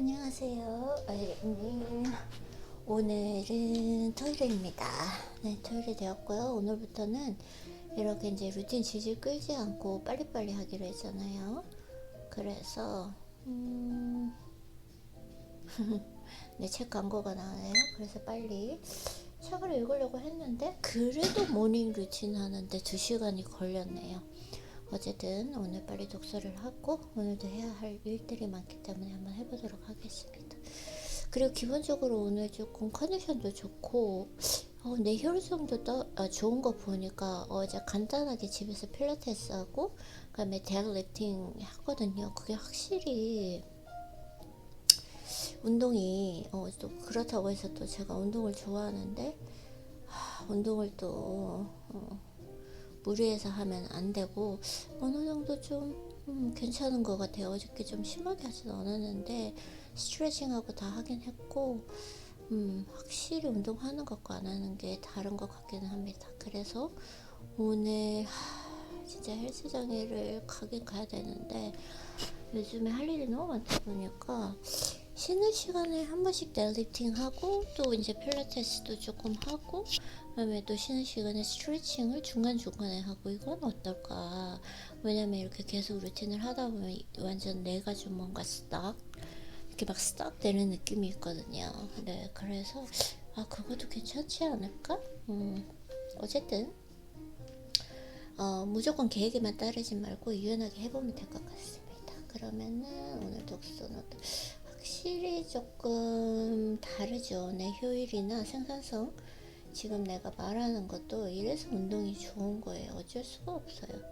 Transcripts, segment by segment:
안녕하세요. 오늘은 토요일입니다. 네, 토요일이 되었고요. 오늘부터는 이렇게 이제 루틴 질질 끌지 않고 빨리빨리 하기로 했잖아요. 그래서 네, 책 광고가 나와요. 그래서 빨리 책을 읽으려고 했는데 그래도 모닝 루틴 하는데 2시간이 걸렸네요. 어쨌든 오늘 빨리 독서를 하고 오늘도 해야 할 일들이 많기 때문에 한번 해보도록 하겠습니다. 그리고 기본적으로 오늘 조금 컨디션도 좋고 내 효율성도 좋은 거 보니까 어제 간단하게 집에서 필라테스 하고 그다음에 데드리프팅 하거든요. 그게 확실히 운동이 또 그렇다고 해서 또 제가 운동을 좋아하는데 운동을 또 무리해서 하면 안 되고 어느 정도 좀 괜찮은 것 같아요. 어저께 좀 심하게 하진 않았는데 스트레칭하고 다 하긴 했고 확실히 운동하는 것과 안 하는 게 다른 것 같기는 합니다. 그래서 오늘 진짜 헬스장에를 가긴 가야 되는데 요즘에 할 일이 너무 많다 보니까 쉬는 시간에 한 번씩 데드리프팅 하고 또 이제 필라테스도 조금 하고 그다음에 또 쉬는 시간에 스트레칭을 중간중간에 하고 이건 어떨까. 왜냐면 이렇게 계속 루틴을 하다 보면 완전 내가 좀 뭔가 이렇게 막 스탁 되는 느낌이 있거든요. 네, 그래서 그것도 괜찮지 않을까? 어쨌든 무조건 계획에만 따르지 말고 유연하게 해보면 될 것 같습니다. 그러면은 오늘 독서는 확실히 조금 다르죠. 내 효율이나 생산성. 지금 내가 말하는 것도 이래서 운동이 좋은 거예요. 어쩔 수가 없어요.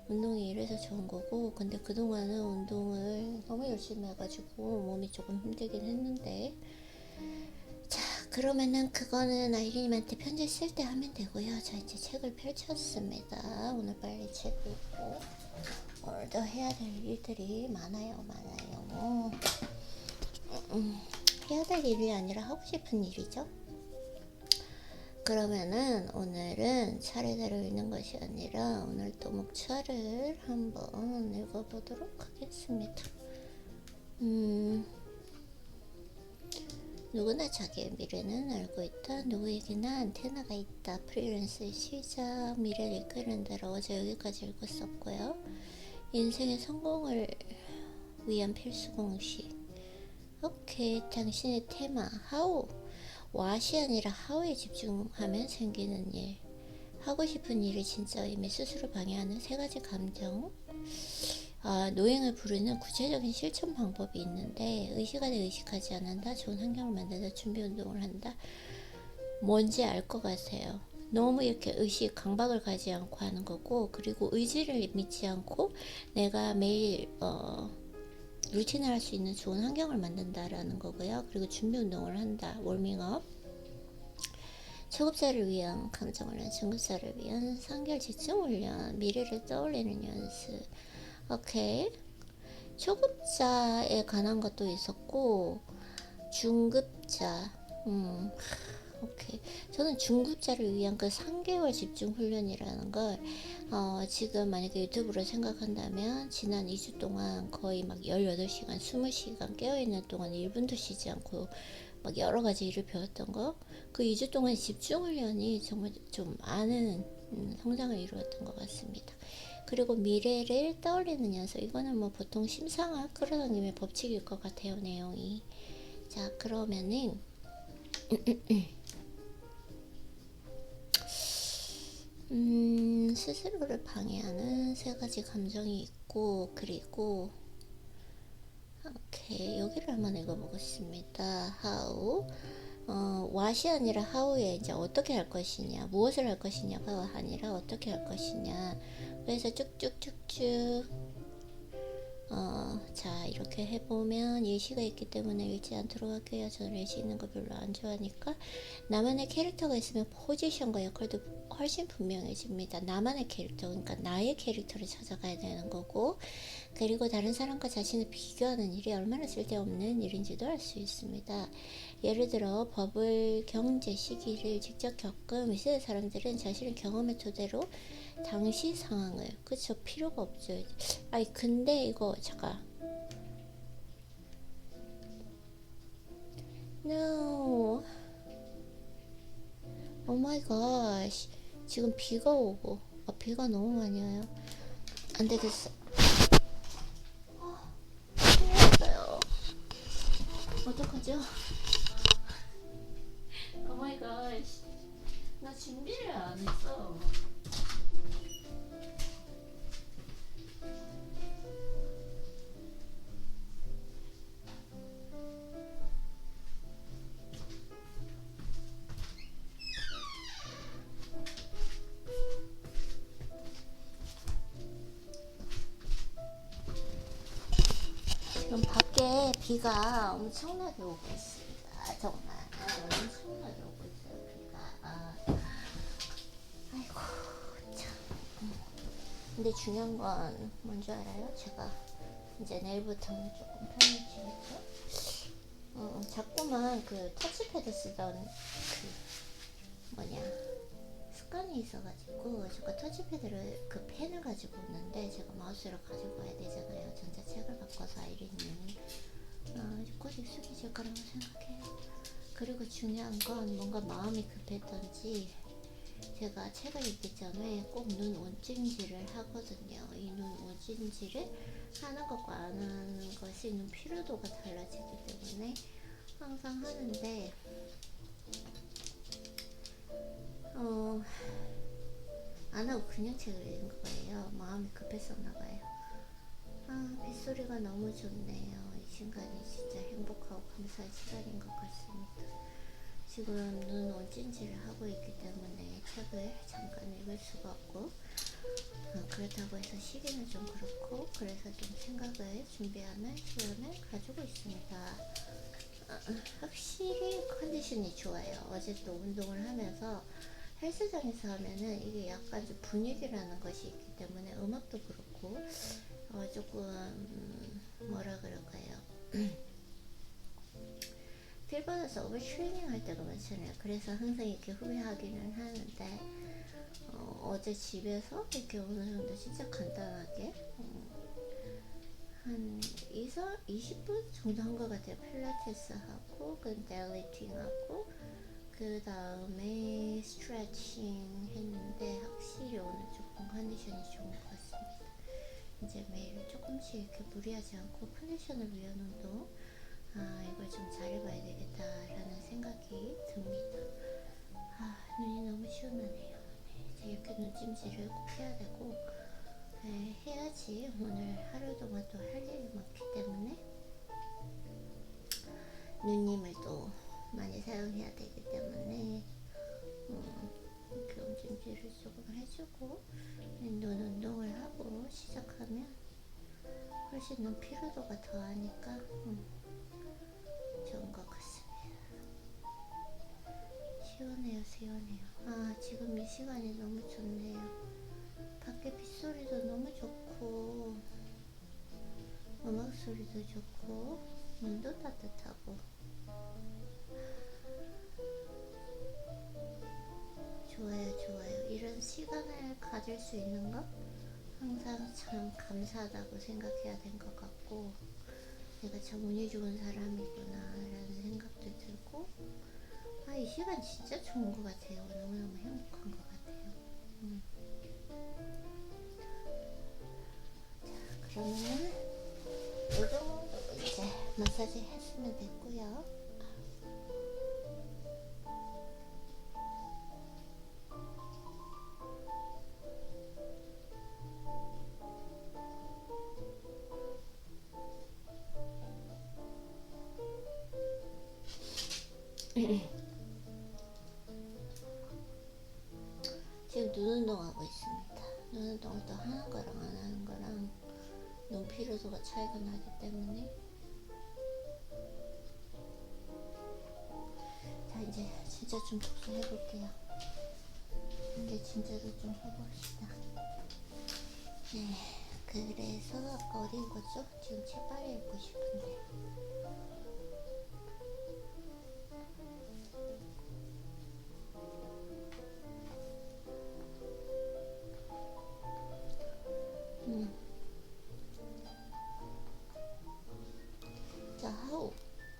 운동이 이래서 좋은 거고, 근데 그동안은 운동을 너무 열심히 해가지고 몸이 조금 힘들긴 했는데, 자, 그러면은 그거는 아이린님한테 편지 쓸 때 하면 되고요. 자, 이제 책을 펼쳤습니다. 오늘 빨리 책 읽고 오늘도 해야 될 일들이 많아요. 해야 될 일이 아니라 하고 싶은 일이죠. 그러면은 오늘은 차례대로 읽는 것이 아니라 오늘 또 목차를 한번 읽어보도록 하겠습니다. 누구나 자기의 미래는 알고 있다. 누구에게나 안테나가 있다. 프리랜스의 시작. 미래를 이끄는 대로 어제 여기까지 읽었었고요. 인생의 성공을 위한 필수 공식. 오케이. 당신의 테마 하우. what이 아니라 how에 집중하면 생기는 일. 하고 싶은 일이 진짜 이미 스스로 방해하는 3가지 감정. 노행을 부르는 구체적인 실천 방법이 있는데 의식하되 의식하지 않는다. 좋은 환경을 만든다. 준비 운동을 한다. 뭔지 알 것 같아요. 너무 이렇게 의식 강박을 가지 않고 하는 거고, 그리고 의지를 믿지 않고 내가 매일 루틴을 할 수 있는 좋은 환경을 만든다라는 거고요. 그리고 준비 운동을 한다. 워밍업. 초급자를 위한 감정훈련, 중급자를 위한 상결 집중 훈련, 미래를 떠올리는 연습. 오케이. 초급자에 관한 것도 있었고 중급자. 오케이. 저는 중급자를 위한 그 3개월 집중 훈련이라는 걸 지금 만약에 유튜브로 생각한다면 지난 2주 동안 거의 막 18시간, 20시간 깨어있는 동안 1분도 쉬지 않고 막 여러 가지 일을 배웠던 거, 그 2주 동안 집중 훈련이 정말 좀 많은 성장을 이루었던 것 같습니다. 그리고 미래를 떠올리는 연습. 이거는 뭐 보통 심상화 끌어당김의 법칙일 것 같아요, 내용이. 자, 그러면은 스스로를 방해하는 3가지 감정이 있고, 그리고 오케이, 여기를 한번 읽어보겠습니다. how. what이 아니라 how에 이제 어떻게 할 것이냐, 무엇을 할 것이냐가 아니라 어떻게 할 것이냐. 그래서 쭉쭉쭉쭉 자, 이렇게 해보면 예시가 있기 때문에 읽지 않도록 할게요. 저는 예시 있는 거 별로 안 좋아하니까. 나만의 캐릭터가 있으면 포지션과 역할도 훨씬 분명해집니다. 나만의 캐릭터, 그러니까 나의 캐릭터를 찾아가야 되는 거고, 그리고 다른 사람과 자신을 비교하는 일이 얼마나 쓸데없는 일인지도 알 수 있습니다. 예를 들어 버블 경제 시기를 직접 겪은 위세의 사람들은 자신의 경험을 토대로 당시 상황을, 그쵸, 필요가 없죠. 근데 이거 잠깐, 마이 갓. 지금 비가 오고, 비가 너무 많이 와요. 안 되겠어. 큰일 났어요. 어떡하죠? 오 마이 갓. 나 준비를 안 했어. 지금 밖에 비가 엄청나게 오고 있습니다. 정말 엄청나게 오고 있어요. 비가. 아이고 참. 근데 중요한 건 뭔지 알아요? 제가 이제 내일부터는 조금 편해지겠죠? 자꾸만 그 터치패드 쓰던 그 뭐냐 습관이 있어가지고 제가 터치패드를 그 펜을 가지고 오는데 제가 마우스를 가지고 와야 되잖아요. 전자책을 바꿔서 아이린이 곧 익숙해질 거라고 생각해요. 그리고 중요한 건 뭔가 마음이 급했던지 제가 책을 읽기 전에 꼭 눈 온찜질을 하거든요. 이 눈 온찜질을 하는 것과 안 하는 것이 눈 피로도가 달라지기 때문에 항상 하는데 안 하고 그냥 책을 읽은 거예요. 마음이 급했었나 봐요. 빗소리가 너무 좋네요. 이 시간이 진짜 행복하고 감사한 시간인 것 같습니다. 지금 눈 온찜질을 하고 있기 때문에 책을 잠깐 읽을 수가 없고 그렇다고 해서 시기는 좀 그렇고 그래서 좀 생각을 준비하는 시간을 가지고 있습니다. 확실히 컨디션이 좋아요. 어제 또 운동을 하면서 헬스장에서 하면은 이게 약간 좀 분위기라는 것이 있기 때문에 음악도 그렇고 조금 뭐라 그럴까요? 필버드에서 오버트레이닝 할 때가 많잖아요. 그래서 항상 이렇게 후회하기는 하는데 어제 집에서 이렇게 어느 정도 진짜 간단하게 한 20분 정도 한 것 같아요. 필라테스 하고 델리팅 하고 그 다음에 스트레칭 했는데 확실히 오늘 조금 컨디션이 좋은 것 같습니다. 이제 매일 조금씩 이렇게 무리하지 않고 컨디션을 위한 운동 이걸 좀 잘해봐야 되겠다라는 생각이 듭니다. 눈이 너무 시원하네요. 이제 이렇게 눈찜질을 꼭 해야 되고 해야지 오늘 하루 동안 또 할 일이 많기 때문에 눈님을 또 많이 사용해야 되기 때문에 이렇게 움찜질을 조금 해주고 눈 운동을 하고 시작하면 훨씬 눈 피로도가 더하니까 좋은 것 같습니다. 시원해요, 시원해요. 지금 이 시간이 너무 좋네요. 밖에 빗소리도 너무 좋고 음악 소리도 좋고 눈도 따뜻하고 좋아요. 이런 시간을 가질 수 있는 것 항상 참 감사하다고 생각해야 된 것 같고 내가 참 운이 좋은 사람이구나 라는 생각도 들고 이 시간 진짜 좋은 것 같아요. 너무너무 행복한 것 같아요. 자, 그러면 이 정도 이제 마사지 했으면 됐고요. 지금 눈 운동하고 있습니다. 눈 운동을 또 하는 거랑 안 하는 거랑 눈 피로도가 차이가 나기 때문에 자 이제 진짜 좀 독서해 볼게요. 이제 진짜로 좀 해봅시다. 네, 그래서 아까 어디 읽었죠? 지금 책 빨리 읽고 싶은데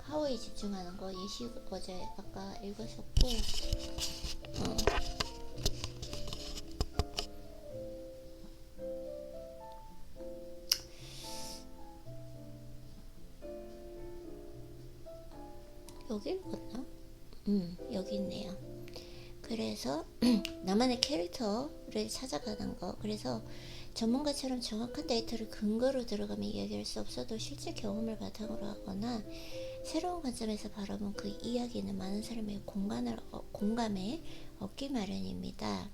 하워에 집중하는 거 예시 어제 아까 읽었었고, 여기 읽었나? 여기 있네요. 그래서 나만의 캐릭터를 찾아가는 거. 그래서 전문가처럼 정확한 데이터를 근거로 들어가면 이야기할 수 없어도 실제 경험을 바탕으로 하거나 새로운 관점에서 바라본 그 이야기는 많은 사람의 공감에 얻기 마련입니다.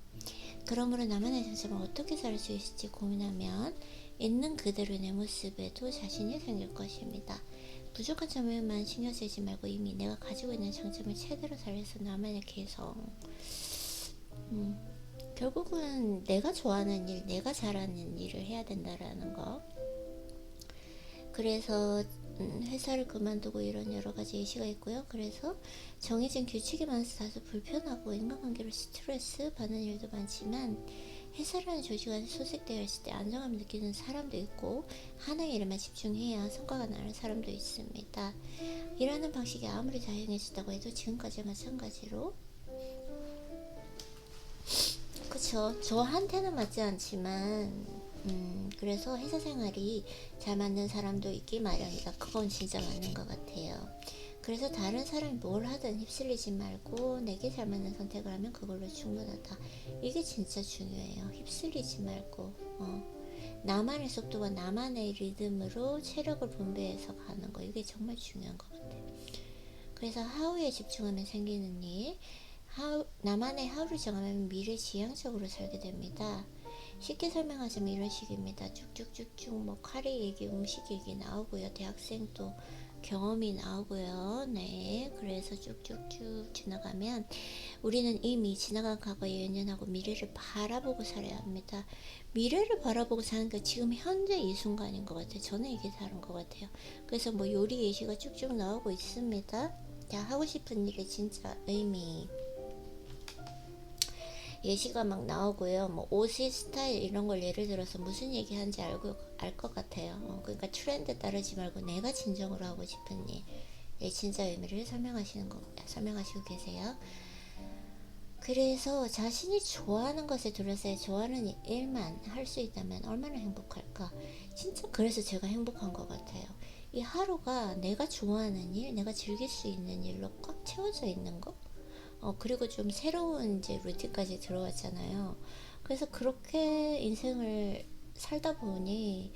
그러므로 나만의 장점을 어떻게 살 수 있을지 고민하면 있는 그대로 내 모습에도 자신이 생길 것입니다. 부족한 점에만 신경 쓰지 말고 이미 내가 가지고 있는 장점을 최대로 살려서 나만의 개성. 결국은 내가 좋아하는 일, 내가 잘하는 일을 해야 된다라는 거. 그래서 회사를 그만두고 이런 여러 가지 예시가 있고요. 그래서 정해진 규칙이 많아서 다소 불편하고 인간관계로 스트레스 받는 일도 많지만 회사라는 조직 안에 소속되어 있을 때 안정감을 느끼는 사람도 있고 하나의 일에만 집중해야 성과가 나는 사람도 있습니다. 일하는 방식이 아무리 다양해졌다고 해도 지금까지 마찬가지로 그쵸. 저한테는 맞지 않지만 그래서 회사 생활이 잘 맞는 사람도 있기 마련이다. 그건 진짜 맞는 것 같아요. 그래서 다른 사람이 뭘 하든 휩쓸리지 말고 내게 잘 맞는 선택을 하면 그걸로 충분하다. 이게 진짜 중요해요. 휩쓸리지 말고 나만의 속도와 나만의 리듬으로 체력을 분배해서 가는 거. 이게 정말 중요한 것 같아요. 그래서 하우에 집중하면 생기는 일, 나만의 하루를 정하면 미래 지향적으로 살게 됩니다. 쉽게 설명하자면 이런 식입니다. 쭉쭉쭉쭉 뭐 카레 얘기, 음식 얘기 나오고요. 대학생도 경험이 나오고요. 네, 그래서 쭉쭉쭉 지나가면 우리는 이미 지나간 과거에 연연하고 미래를 바라보고 살아야 합니다. 미래를 바라보고 사는 게 지금 현재 이 순간인 것 같아요. 저는 이게 다른 것 같아요. 그래서 뭐 요리 예시가 쭉쭉 나오고 있습니다. 자, 하고 싶은 일의 진짜 의미 예시가 막 나오고요. 뭐 옷의 스타일 이런 걸 예를 들어서 무슨 얘기하는지 알 것 같아요. 그러니까 트렌드 따르지 말고 내가 진정으로 하고 싶은 일, 진짜 의미를 설명하시고 계세요. 그래서 자신이 좋아하는 것에 둘러싸여 좋아하는 일만 할 수 있다면 얼마나 행복할까? 진짜 그래서 제가 행복한 것 같아요. 이 하루가 내가 좋아하는 일, 내가 즐길 수 있는 일로 꽉 채워져 있는 거? 그리고 좀 새로운 이제 루틴까지 들어왔잖아요. 그래서 그렇게 인생을 살다 보니,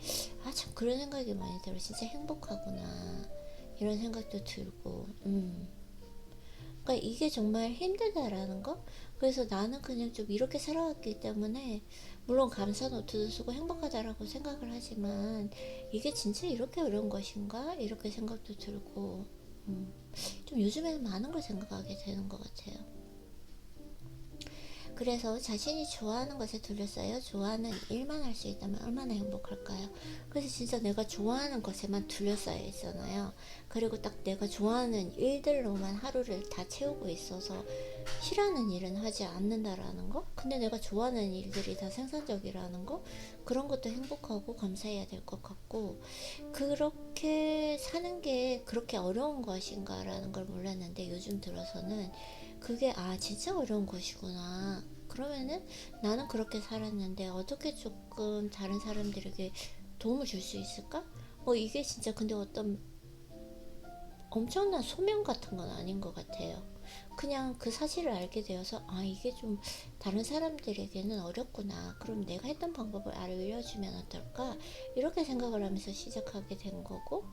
참 그런 생각이 많이 들어. 진짜 행복하구나. 이런 생각도 들고, 그러니까 이게 정말 힘들다라는 거? 그래서 나는 그냥 좀 이렇게 살아왔기 때문에, 물론 감사 노트도 쓰고 행복하다라고 생각을 하지만, 이게 진짜 이렇게 어려운 것인가? 이렇게 생각도 들고, 좀 요즘에는 많은 걸 생각하게 되는 것 같아요. 그래서 자신이 좋아하는 것에 둘러싸여 좋아하는 일만 할 수 있다면 얼마나 행복할까요? 그래서 진짜 내가 좋아하는 것에만 둘러싸여 있잖아요. 그리고 딱 내가 좋아하는 일들로만 하루를 다 채우고 있어서 싫어하는 일은 하지 않는다라는 거? 근데 내가 좋아하는 일들이 다 생산적이라는 거? 그런 것도 행복하고 감사해야 될 것 같고, 그렇게 사는 게 그렇게 어려운 것인가라는 걸 몰랐는데 요즘 들어서는 그게 진짜 어려운 것이구나. 그러면은 나는 그렇게 살았는데 어떻게 조금 다른 사람들에게 도움을 줄 수 있을까? 이게 진짜 근데 어떤 엄청난 소명 같은 건 아닌 것 같아요. 그냥 그 사실을 알게 되어서 이게 좀 다른 사람들에게는 어렵구나. 그럼 내가 했던 방법을 알려주면 어떨까? 이렇게 생각을 하면서 시작하게 된 거고,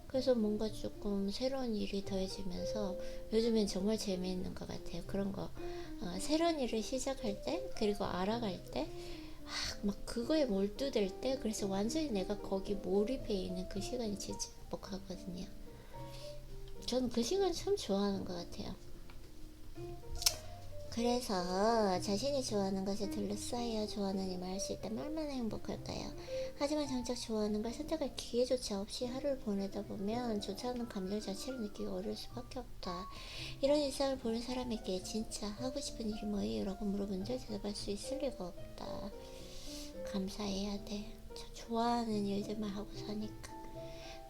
그래서 뭔가 조금 새로운 일이 더해지면서 요즘엔 정말 재미있는 것 같아요. 그런 거 새로운 일을 시작할 때, 그리고 알아갈 때, 막 그거에 몰두될 때, 그래서 완전히 내가 거기 몰입해 있는 그 시간이 진짜 행복하거든요. 저는 그 시간 참 좋아하는 것 같아요. 그래서 자신이 좋아하는 것에 둘러싸여 좋아하는 일을 할 수 있다면 얼마나 행복할까요? 하지만 정작 좋아하는 걸 선택할 기회조차 없이 하루를 보내다 보면 좋지 않은 감정 자체를 느끼기 어려울 수밖에 없다. 이런 일상을 보는 사람에게 진짜 하고 싶은 일이 뭐예요? 라고 물어본 적 대답할 수 있을 리가 없다. 감사해야 돼. 저 좋아하는 일들만 하고 사니까.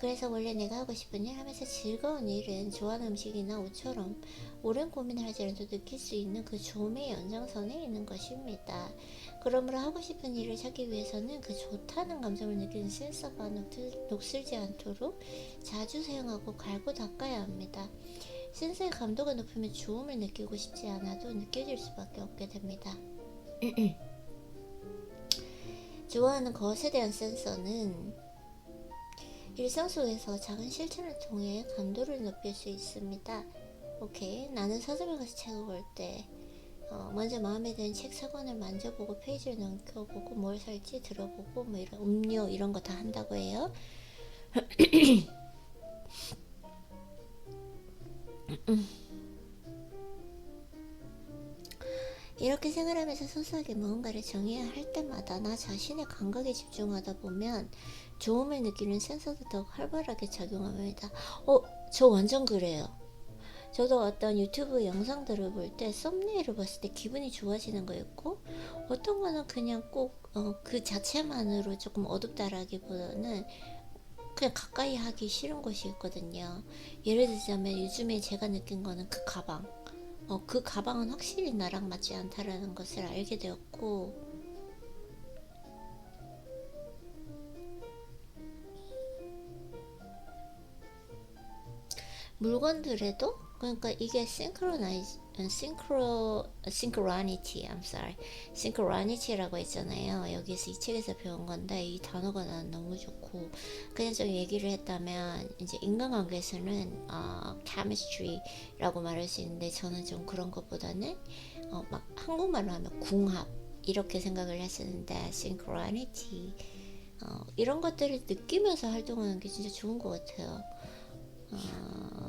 그래서 원래 내가 하고 싶은 일 하면서 즐거운 일은 좋아하는 음식이나 옷처럼 오랜 고민을 하지 않아도 느낄 수 있는 그 좋음의 연장선에 있는 것입니다. 그러므로 하고 싶은 일을 찾기 위해서는 그 좋다는 감정을 느끼는 센서가 녹슬지 않도록 자주 사용하고 갈고 닦아야 합니다. 센서의 감도가 높으면 좋음을 느끼고 싶지 않아도 느껴질 수밖에 없게 됩니다. 좋아하는 것에 대한 센서는 일상 속에서 작은 실천을 통해 감도를 높일 수 있습니다. 오케이. 나는 서점에 가서 책을 볼 때 먼저 마음에 드는 책 사권을 만져보고 페이지를 넘겨보고 뭘 살지 들어보고 뭐 이런 음료 이런 거 다 한다고 해요. 이렇게 생활하면서 소소하게 무언가를 정해야 할 때마다 나 자신의 감각에 집중하다 보면 좋음을 느끼는 센서도 더욱 활발하게 작용합니다. 저 완전 그래요. 저도 어떤 유튜브 영상들을 볼 때 썸네일을 봤을 때 기분이 좋아지는 거 있고 어떤 거는 그냥 꼭 그 자체만으로 조금 어둡다라기보다는 그냥 가까이 하기 싫은 것이 있거든요. 예를 들자면 요즘에 제가 느낀 거는 그 가방. 그 가방은 확실히 나랑 맞지 않다라는 것을 알게 되었고, 물건들에도 그러니까 이게 synchronicity라고 했잖아요. 여기서 이 책에서 배운 건데 이 단어가 난 너무 좋고 그냥 좀 얘기를 했다면 이제 인간관계에서는 chemistry라고 말할 수 있는데 저는 좀 그런 것보다는 막 한국말로 하면 궁합 이렇게 생각을 했었는데 synchronicity 이런 것들을 느끼면서 활동하는 게 진짜 좋은 것 같아요.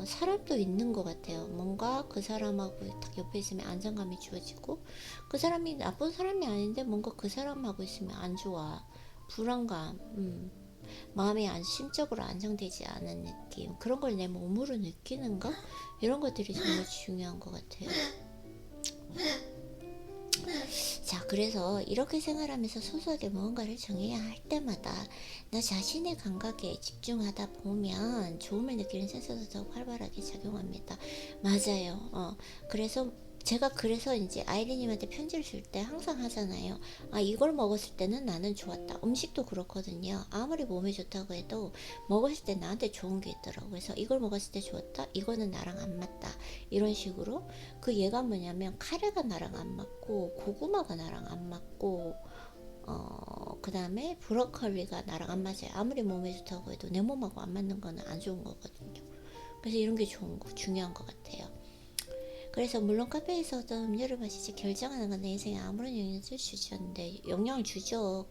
사람도 있는 것 같아요. 뭔가 그 사람하고 딱 옆에 있으면 안정감이 주어지고 그 사람이 나쁜 사람이 아닌데 뭔가 그 사람하고 있으면 안 좋아. 불안감, 마음이 심적으로 안정되지 않은 느낌 그런 걸 내 몸으로 느끼는 것 이런 것들이 정말 중요한 것 같아요. 자, 그래서 이렇게 생활하면서 소소하게 무언가를 정해야 할 때마다 나 자신의 감각에 집중하다 보면 좋음을 느끼는 센서도 더욱 활발하게 작용합니다. 맞아요. 그래서 이제 아이리님한테 편지를 줄 때 항상 하잖아요. 이걸 먹었을 때는 나는 좋았다. 음식도 그렇거든요. 아무리 몸에 좋다고 해도 먹었을 때 나한테 좋은 게 있더라고요. 그래서 이걸 먹었을 때 좋았다. 이거는 나랑 안 맞다. 이런 식으로 그 얘가 뭐냐면 카레가 나랑 안 맞고 고구마가 나랑 안 맞고 그 다음에 브로콜리가 나랑 안 맞아요. 아무리 몸에 좋다고 해도 내 몸하고 안 맞는 거는 안 좋은 거거든요. 그래서 이런 게 중요한 것 같아요. 그래서 물론 카페에서도 음료를 마시지 결정하는 건 내 인생에 아무런 영향을 주지 않는데 영향을 주죠.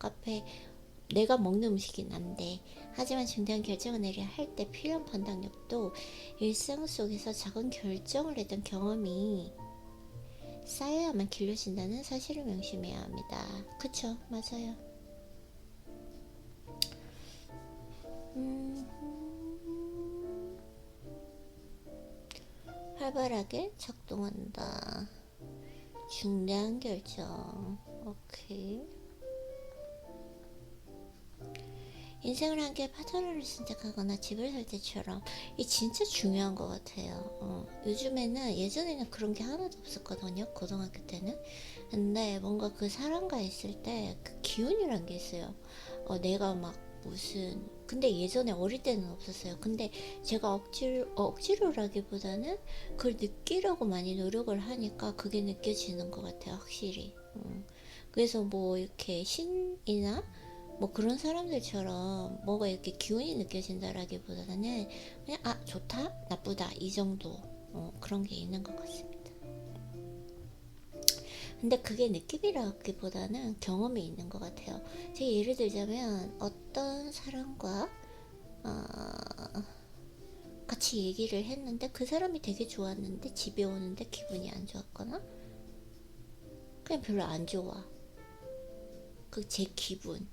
내가 먹는 음식이 난데 하지만 중대한 결정을 내려야 할 때 필요한 판단력도 일상 속에서 작은 결정을 했던 경험이 쌓여야만 길러진다는 사실을 명심해야 합니다. 그쵸? 맞아요. 활발하게 작동한다. 중대한 결정. 오케이. 인생을 함께 파트너를 선택하거나 집을 살 때처럼 이 진짜 중요한 것 같아요. 요즘에는 예전에는 그런 게 하나도 없었거든요. 고등학교 때는. 근데 뭔가 그 사람과 있을 때 그 기운이란 게 있어요. 내가 막 근데 예전에 어릴 때는 없었어요. 근데 제가 억지로라기보다는 그걸 느끼려고 많이 노력을 하니까 그게 느껴지는 것 같아요. 확실히. 그래서 뭐 이렇게 신이나 뭐 그런 사람들처럼 뭐가 이렇게 기운이 느껴진다라기보다는 그냥 좋다 나쁘다 이 정도 그런 게 있는 것 같습니다. 근데 그게 느낌이라기보다는 경험이 있는 것 같아요. 제가 예를 들자면 어떤 사람과 같이 얘기를 했는데 그 사람이 되게 좋았는데 집에 오는데 기분이 안 좋았거나 그냥 별로 안 좋아. 그 제 기분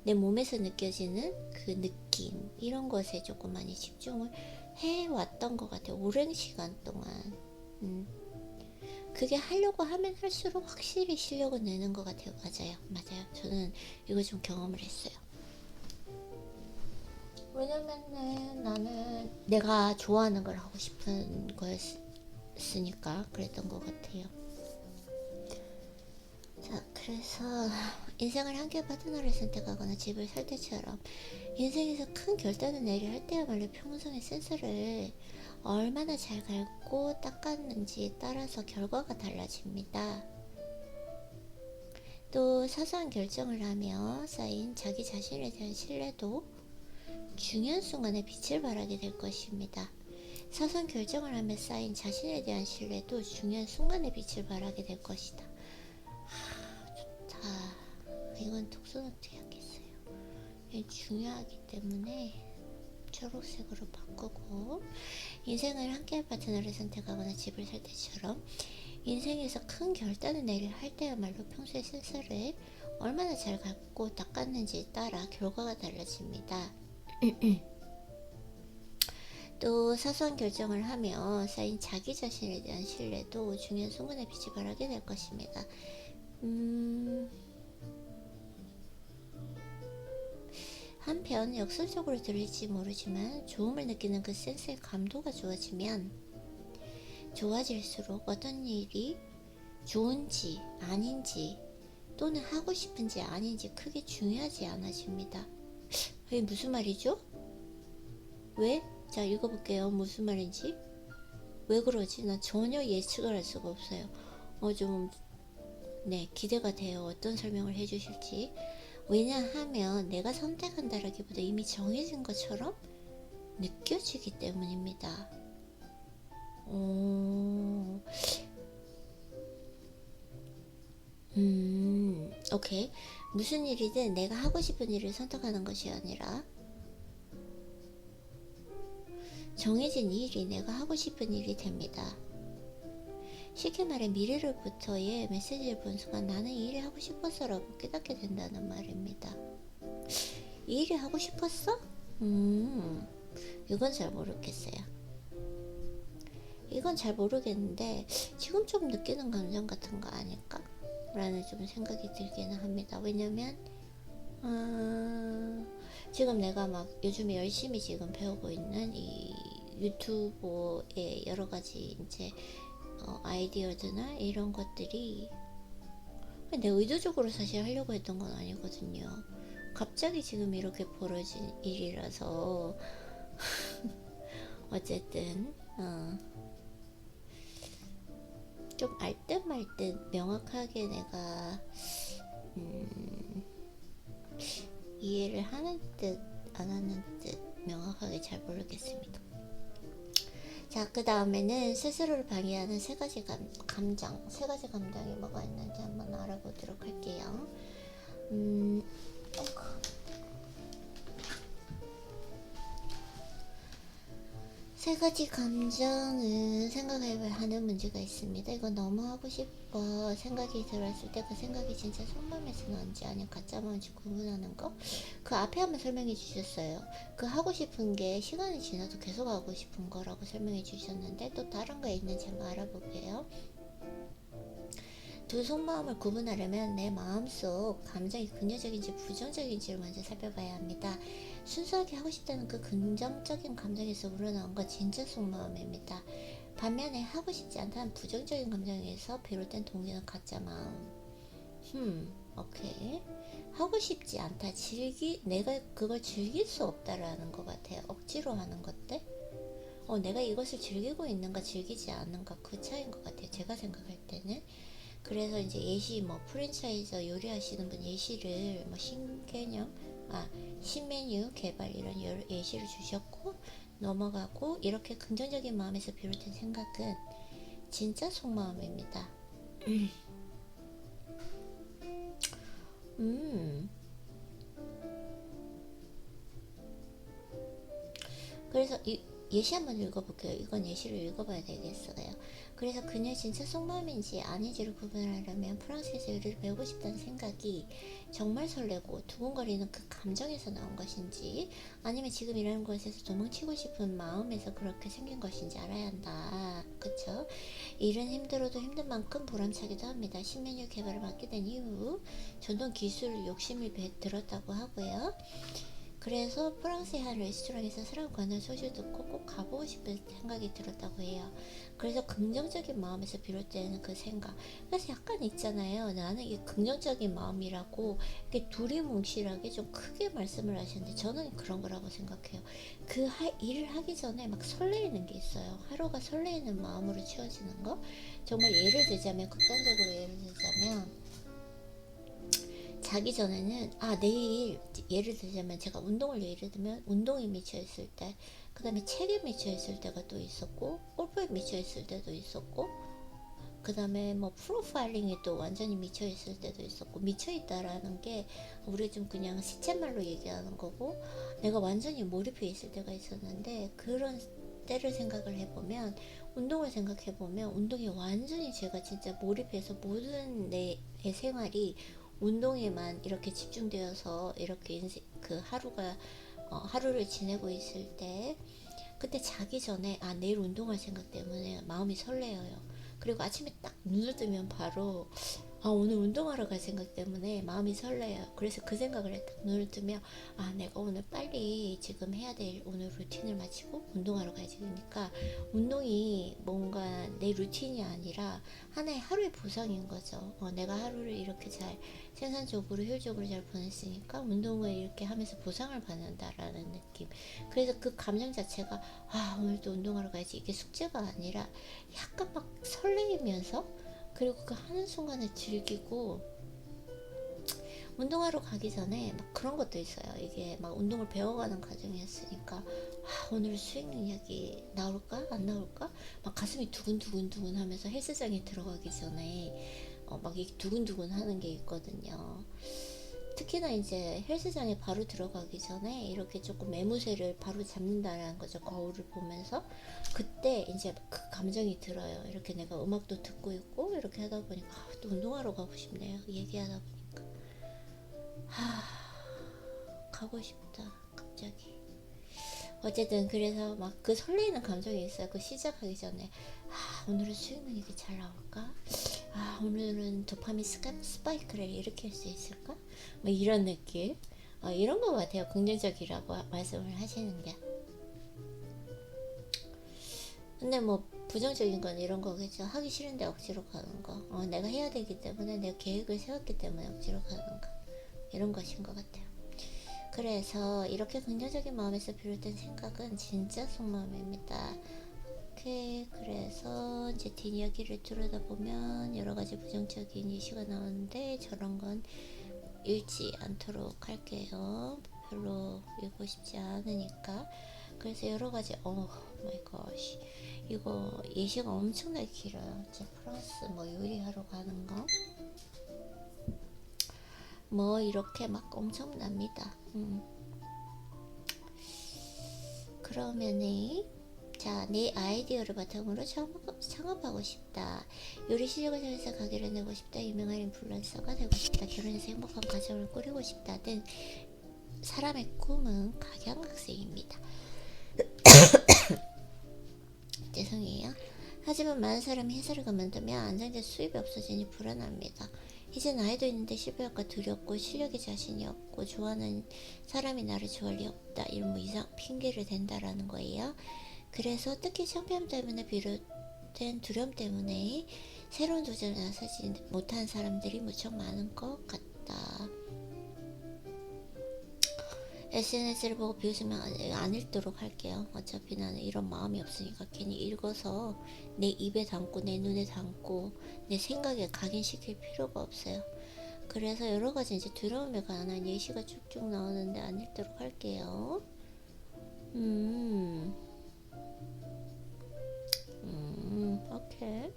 내 몸에서 느껴지는 그 느낌 이런 것에 조금 많이 집중을 해왔던 것 같아요. 오랜 시간 동안. 그게 하려고 하면 할수록 확실히 실력은 내는 것 같아요. 맞아요. 저는 이거 좀 경험을 했어요. 왜냐면은 나는 내가 좋아하는 걸 하고 싶은 거였으니까 그랬던 것 같아요. 자, 그래서 인생을 함께 파트너를 선택하거나 집을 살 때처럼 인생에서 큰 결단을 내려 할 때야말로 평소의 센서를 얼마나 잘 갈고 닦았는지에 따라서 결과가 달라집니다. 또 사소한 결정을 하며 쌓인 자기 자신에 대한 신뢰도 중요한 순간에 빛을 발하게 될 것입니다. 사소한 결정을 하며 쌓인 자신에 대한 신뢰도 중요한 순간에 빛을 발하게 될 것이다. 좋다. 이건 독서노트 해야겠어요. 중요하기 때문에 초록색으로 바꾸고, 인생을 함께할 파트너를 선택하거나 집을 살 때처럼 인생에서 큰 결단을 내려 할 때야말로 평소의 센서를 얼마나 잘 갖고 닦았는지에 따라 결과가 달라집니다. 또 사소한 결정을 하며 쌓인 자기 자신에 대한 신뢰도 중요한 순간에 빛이 발하게 될 것입니다. 한편 역설적으로 들릴지 모르지만 좋음을 느끼는 그 센스의 감도가 좋아지면 좋아질수록 어떤 일이 좋은지 아닌지 또는 하고 싶은지 아닌지 크게 중요하지 않아집니다. 이게 무슨 말이죠? 왜? 자, 읽어볼게요. 무슨 말인지. 왜 그러지? 나 전혀 예측을 할 수가 없어요. 기대가 돼요. 어떤 설명을 해주실지. 왜냐하면 내가 선택한다라기보다 이미 정해진 것처럼 느껴지기 때문입니다. 오케이. 무슨 일이든 내가 하고 싶은 일을 선택하는 것이 아니라 정해진 일이 내가 하고 싶은 일이 됩니다. 쉽게 말해 미래로부터의 메시지를 본 순간 나는 이 일을 하고 싶어서라고 깨닫게 된다는 말입니다. 이 일을 하고 싶었어? 이건 잘 모르겠어요. 이건 잘 모르겠는데 지금 좀 느끼는 감정 같은 거 아닐까? 라는 좀 생각이 들기는 합니다. 왜냐면 지금 내가 막 요즘에 열심히 지금 배우고 있는 이 유튜버의 여러 가지 이제 아이디어드나 이런 것들이 내가 의도적으로 사실 하려고 했던 건 아니거든요. 갑자기 지금 이렇게 벌어진 일이라서 어쨌든 좀 알 듯 말 듯 명확하게 내가 이해를 하는 듯 안 하는 듯 명확하게 잘 모르겠습니다. 자, 그 다음에는 스스로를 방해하는 세 가지 감정, 세 가지 감정이 뭐가 있는지 한번 알아보도록 할게요. 세 가지 감정은 생각해야 하는 문제가 있습니다. 이거 너무 하고 싶어 생각이 들었을 때 그 생각이 진짜 속마음에서 나온지 아니면 가짜 마음인지 구분하는 거. 그 앞에 한번 설명해 주셨어요. 그 하고 싶은 게 시간이 지나도 계속 하고 싶은 거라고 설명해 주셨는데 또 다른 거 있는지 한번 알아볼게요. 두 속마음을 구분하려면 내 마음속 감정이 긍정적인지 부정적인지를 먼저 살펴봐야 합니다. 순수하게 하고 싶다는 그 긍정적인 감정에서 우러나온 건 진짜 속마음입니다. 반면에 하고 싶지 않다는 부정적인 감정에서 비롯된 동기는 가짜 마음. 오케이. 하고 싶지 않다. 내가 그걸 즐길 수 없다라는 것 같아요. 억지로 하는 것들. 내가 이것을 즐기고 있는가 즐기지 않는가 그 차이인 것 같아요. 제가 생각할 때는. 그래서 이제 예시 프랜차이즈 요리하시는 분 예시를 신메뉴 개발 이런 예시를 주셨고 넘어가고 이렇게 긍정적인 마음에서 비롯된 생각은 진짜 속마음입니다. 그래서 예시 한번 읽어볼게요. 이건 예시를 읽어봐야 되겠어요. 그래서 그녀의 진짜 속마음인지 아닌지를 구분하려면 프랑스에서 요리를 배우고 싶다는 생각이 정말 설레고 두근거리는 그 감정에서 나온 것인지 아니면 지금 일하는 곳에서 도망치고 싶은 마음에서 그렇게 생긴 것인지 알아야 한다. 그쵸? 일은 힘들어도 힘든 만큼 보람차기도 합니다. 신메뉴 개발을 맡게 된 이후 전동 기술 욕심이 들었다고 하고요. 그래서 프랑스의 한 레스토랑에서 사람 관한 소식 듣고 꼭 가보고 싶은 생각이 들었다고 해요. 그래서 긍정적인 마음에서 비롯되는 그 생각. 그래서 약간 있잖아요. 나는 이게 긍정적인 마음이라고 이렇게 두리뭉실하게 좀 크게 말씀을 하셨는데 저는 그런 거라고 생각해요. 그 일을 하기 전에 막 설레이는 게 있어요. 하루가 설레이는 마음으로 채워지는 거. 정말 예를 들자면 극단적으로 예를 들자면 자기 전에는 내일 예를 들자면 제가 운동을 예를 들면 운동에 미쳐 있을 때 그 다음에 책에 미쳐 있을 때가 또 있었고 골프에 미쳐 있을 때도 있었고 그 다음에 뭐 프로파일링에 또 완전히 미쳐 있을 때도 있었고 미쳐 있다라는 게 우리 좀 그냥 시쳇말로 얘기하는 거고 내가 완전히 몰입해 있을 때가 있었는데 그런 때를 생각을 해보면 운동을 생각해보면 운동이 완전히 제가 진짜 몰입해서 모든 내 생활이 운동에만 이렇게 집중되어서 이렇게 그 하루를 지내고 있을 때 그때 자기 전에 내일 운동할 생각 때문에 마음이 설레어요. 그리고 아침에 딱 눈을 뜨면 바로 오늘 운동하러 갈 생각 때문에 마음이 설레요. 그래서 그 생각을 딱 눈을 뜨면 내가 오늘 빨리 지금 해야 될 오늘 루틴을 마치고 운동하러 가야지. 그러니까 운동이 뭔가 내 루틴이 아니라 하루의 보상인 거죠. 내가 하루를 이렇게 잘 생산적으로 효율적으로 잘 보냈으니까 운동을 이렇게 하면서 보상을 받는다라는 느낌. 그래서 그 감정 자체가 오늘도 운동하러 가야지 이게 숙제가 아니라 약간 막 설레이면서 그리고 그 하는 순간을 즐기고 운동하러 가기 전에 막 그런 것도 있어요. 이게 막 운동을 배워가는 과정이었으니까 오늘 수행 능력이 나올까 안 나올까 막 가슴이 두근두근 하면서 헬스장에 들어가기 전에 막 이게 두근두근 하는 게 있거든요. 특히나 이제 헬스장에 바로 들어가기 전에 이렇게 조금 매무새를 바로 잡는다는 거죠. 거울을 보면서 그때 이제 그 감정이 들어요. 이렇게 내가 음악도 듣고 있고 이렇게 하다 보니까 또 운동하러 가고 싶네요. 얘기하다 보니까 가고 싶다 갑자기. 어쨌든 그래서 막 그 설레이는 감정이 있어요. 그 시작하기 전에 오늘은 수행 능력이 잘 나올까? 오늘은 도파민 스파이크를 일으킬 수 있을까? 뭐 이런 느낌. 이런 것 같아요. 긍정적이라고 말씀을 하시는 게. 근데 뭐 부정적인 건 이런 거겠죠. 하기 싫은데 억지로 가는 거. 내가 해야 되기 때문에 내가 계획을 세웠기 때문에 억지로 가는 거. 이런 것인 것 같아요. 그래서 이렇게 긍정적인 마음에서 비롯된 생각은 진짜 속마음입니다. 오케이. 그래서 이제 뒷이야기를 들여다보면 여러가지 부정적인 예시가 나오는데 저런 건 읽지 않도록 할게요. 별로 읽고 싶지 않으니까. 그래서 여러가지 마이 갓 이거 예시가 엄청나게 길어요. 제 프랑스 뭐 요리하러 가는 거 뭐 이렇게 막 엄청납니다. 그러면은 자, 내 아이디어를 바탕으로 창업하고 싶다. 요리 실력을 통해서 가게를 내고 싶다. 유명한 인플루언서가 되고 싶다. 결혼해서 행복한 가정을 꾸리고 싶다 등 사람의 꿈은 각양각색입니다. 죄송해요. 하지만 많은 사람이 회사를 그만두면 안정된 수입이 없어지니 불안합니다. 이제 나이도 있는데 실패할까 두렵고 실력에 자신이 없고 좋아하는 사람이 나를 좋아할 리 없다. 이런 뭐 이상 핑계를 댄다라는 거예요. 그래서 특히 창피함 때문에 비롯된 두려움 때문에 새로운 도전에 나서지 못한 사람들이 무척 많은 것 같다. SNS를 보고 비웃으면 안 읽도록 할게요. 어차피 나는 이런 마음이 없으니까 괜히 읽어서 내 입에 담고 내 눈에 담고 내 생각에 각인시킬 필요가 없어요. 그래서 여러가지 이제 두려움에 관한 예시가 쭉쭉 나오는데 안 읽도록 할게요. 오케이.